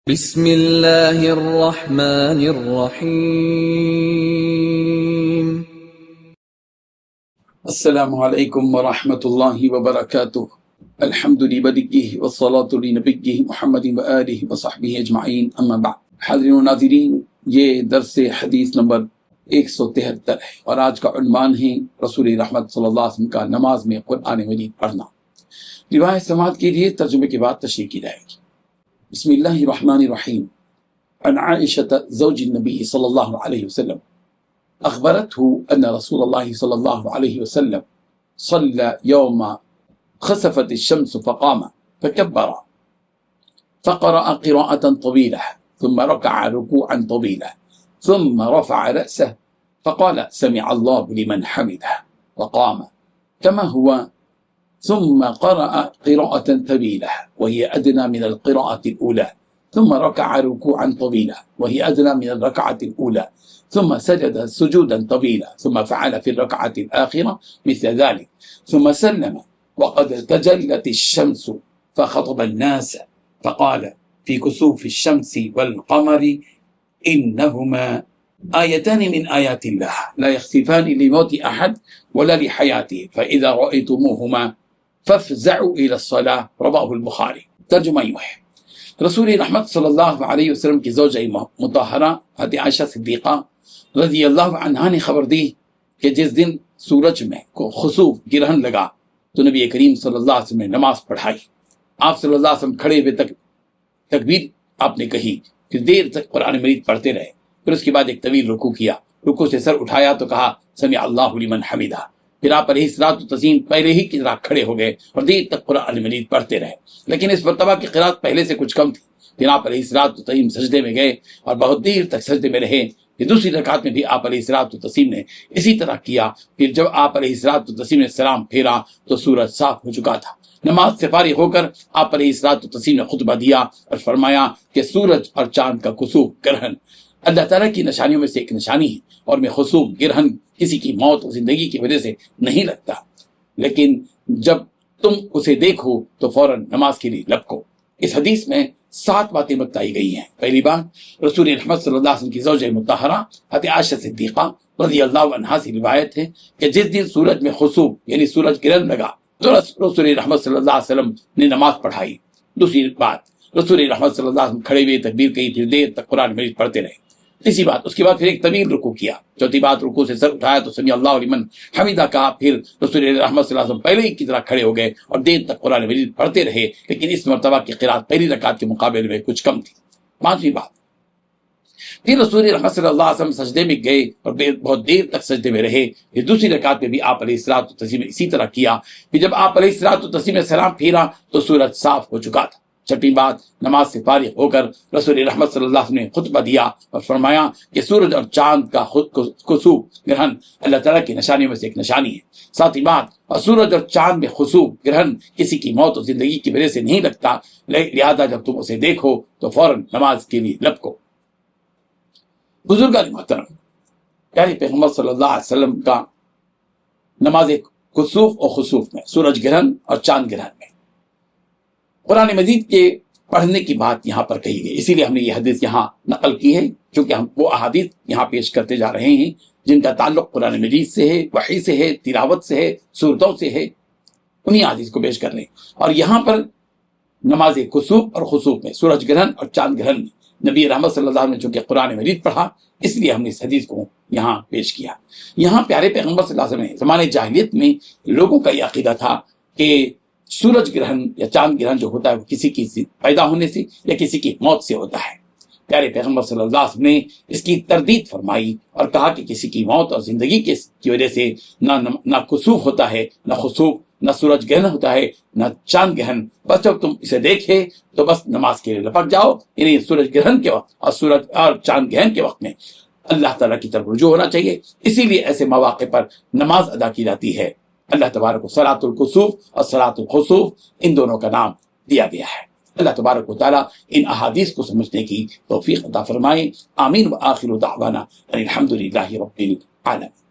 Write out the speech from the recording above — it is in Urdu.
بسم اللہ الرحمن الرحیم۔ السلام علیکم ورحمۃ اللہ وبرکاتہ۔ الحمد للہ والصلاة لنبیہ محمد وآلہ وصحبہ اجمعین، اما بعد۔ حاضرین و ناظرین، یہ درس حدیث نمبر 173 ہے اور آج کا عنوان ہے رسول رحمت صلی اللہ علیہ وسلم کا نماز میں قرآن مجید پڑھنا۔ روایت سماعت کے لیے ترجمے کے بعد تشریح کی جائے گی۔ بسم اللہ الرحمن الرحیم۔ عن عائشة زوج النبي صلى الله عليه وسلم أخبرته أن رسول الله صلى الله عليه وسلم صلى يوم خسفت الشمس فقام فكبر فقرأ قراءة طويلة ثم ركع ركوعا طويلا ثم رفع رأسه فقال سمع الله لمن حمده وقام كما هو ثم قرأ قراءة طويلة وهي أدنى من القراءة الأولى ثم ركع ركوعا طويلا وهي أدنى من الركعة الأولى ثم سجد سجودا طويلا ثم فعل في الركعة الآخرة مثل ذلك ثم سلم وقد تجلت الشمس فخطب الناس فقال في كسوف الشمس والقمر إنهما آيتان من آيات الله لا يخسفان لموت أحد ولا لحياته فإذا رأيتموهما فافزعوا إلى الصلاة رواہ البخاری۔ ترجمہ یوں ہے، رسول رحمت صلی اللہ علیہ وسلم کی زوجہ مطہرہ حضرت عائشہ صدیقہ رضی اللہ عنہا نے خبر دی کہ جس دن سورج میں کو خسوف گرہن لگا تو نبی کریم صلی اللہ علیہ وسلم نے نماز پڑھائی۔ آپ صلی اللہ علیہ وسلم کھڑے ہوئے تکبیر آپ نے کہی، پھر دیر تک قرآن مجید پڑھتے رہے، پھر اس کے بعد ایک طویل رکوع کیا، رکوع سے سر اٹھایا تو کہا سمع اللہ لمن حمدہ، پھر آپ علیہ الصلوۃ والتسلیم پہلے ہی کی طرح کھڑے ہو گئے اور دیر تک قرآن مجید پڑھتے رہے، لیکن اس مرتبہ کی قرات پہلے سے کچھ کم تھی۔ پھر آپ علیہ الصلوۃ والتسلیم سجدے میں گئے اور بہت دیر تک سجدے میں رہے۔ پھر دوسری رکعت میں بھی آپ علیہ الصلوۃ والتسلیم نے اسی طرح کیا۔ پھر جب آپ علیہ الصلوۃ والتسلیم نے سلام پھیرا تو سورج صاف ہو چکا تھا۔ نماز سے فارغ ہو کر آپ علیہ الصلوۃ والتسلیم نے خطبہ دیا اور فرمایا کہ سورج اور چاند کا کسوف گرہن اللہ تعالیٰ کی نشانیوں میں سے ایک نشانی ہے، اور میں خسوف گرہن کسی کی موت اور زندگی کی وجہ سے نہیں لگتا، لیکن جب تم اسے دیکھو تو فوراً نماز کے لیے لپکو۔ اس حدیث میں 7 باتیں بتائی گئی ہیں۔ پہلی بات، رسول رحمت صلی اللہ علیہ وسلم کی زوجہ مطہرہ حضرت عائشہ صدیقہ رضی اللہ عنہا سے روایت ہے کہ جس دن سورج میں خسوف یعنی سورج گرہن لگا تو رسول رحمت صلی اللہ علیہ وسلم نے نماز پڑھائی۔ دوسری بات، رسول رحمت صلی اللہ علیہ وسلم کھڑے ہوئے تکبیر کہی، پھر دیر تک قرآن مجید پڑھتے رہے۔ تیسری بات، اس کے بعد پھر ایک طویل رکوع کیا۔ چوتھی بات، رکوع سے سر اٹھایا تو سمیع اللہ لمن حمدہ کہا، پھر رسول رحمت صلی اللہ علیہ وسلم پہلے ہی کی طرح کھڑے ہو گئے اور دیر تک قرآن مجید پڑھتے رہے، لیکن اس مرتبہ کی قرات پہلی رکعت کے مقابلے میں کچھ کم تھی۔ پانچویں بات، پھر رسول رحمت صلی اللہ علیہ وسلم سجدے میں گئے اور بہت دیر تک سجدے میں رہے۔ پھر دوسری رکعت میں بھی آپ علیہ الصلوۃ والتسلیم نے اسی طرح کیا۔ پھر جب آپ علیہ الصلوۃ والتسلیم نے سلام پھیرا تو سورج صاف ہو چکا تھا۔ چھٹی بات، نماز سے فارغ ہو کر رسول رحمت صلی اللہ علیہ وسلم نے خطبہ دیا اور فرمایا کہ سورج اور چاند کا خسوف گرہن اللہ تعالیٰ کی نشانیوں میں سے ایک نشانی ہے۔ ساتھی بات، اور سورج اور چاند میں خسوف گرہن کسی کی موت اور زندگی کی وجہ سے نہیں لگتا، لہذا جب تم اسے دیکھو تو فوراً نماز کے لیے لپکو۔ بزرگان محترم، پیارے پیغمبر صلی اللہ علیہ وسلم کا نماز کسوف اور خسوف میں، سورج گرہن اور چاند گرہن میں قرآن مجید کے پڑھنے کی بات یہاں پر کہی گئی، اسی لیے ہم نے یہ حدیث یہاں نقل کی ہے، کیونکہ ہم وہ احادیث یہاں پیش کرتے جا رہے ہیں جن کا تعلق قرآن مجید سے ہے، وحی سے ہے، تلاوت سے ہے، سورتوں سے ہے، انہی احادیث کو پیش کر رہے ہیں۔ اور یہاں پر نماز کسوف اور خسوف میں، سورج گرہن اور چاند گرہن میں نبی رحمت صلی اللہ علیہ وسلم نے چونکہ قرآن مجید پڑھا، اس لیے ہم نے اس حدیث کو یہاں پیش کیا۔ یہاں پیارے پیغمبر صلی اللہ علیہ وسلم نے زمانے جاہلیت میں لوگوں کا یہ عقیدہ تھا کہ سورج گرہن یا چاند گرہن جو ہوتا ہے وہ کسی کی پیدا ہونے سے یا کسی کی موت سے ہوتا ہے۔ پیارے پیغمبر صلی اللہ علیہ وسلم نے اس کی تردید فرمائی اور کہا کہ کسی کی موت اور زندگی کی وجہ سے نہ کسوف ہوتا ہے، نہ خسوف، نہ سورج گرہن ہوتا ہے، نہ چاند گرہن۔ بس جب تم اسے دیکھے تو بس نماز کے لیے لپک جاؤ، یعنی سورج گرہن کے وقت اور سورج اور چاند گرہن کے وقت میں اللہ تعالیٰ کی طرف رجوع ہونا چاہیے۔ اسی لیے ایسے مواقع پر نماز ادا کی جاتی ہے۔ اللہ تبارک و صلاۃ الکسوف اور صلاۃ الخسوف ان دونوں کا نام دیا گیا ہے۔ اللہ تبارک و تعالیٰ ان احادیث کو سمجھنے کی توفیق عطا فرمائے۔ آمین۔ وآخر دعوانا ان الحمد للہ رب العالمین۔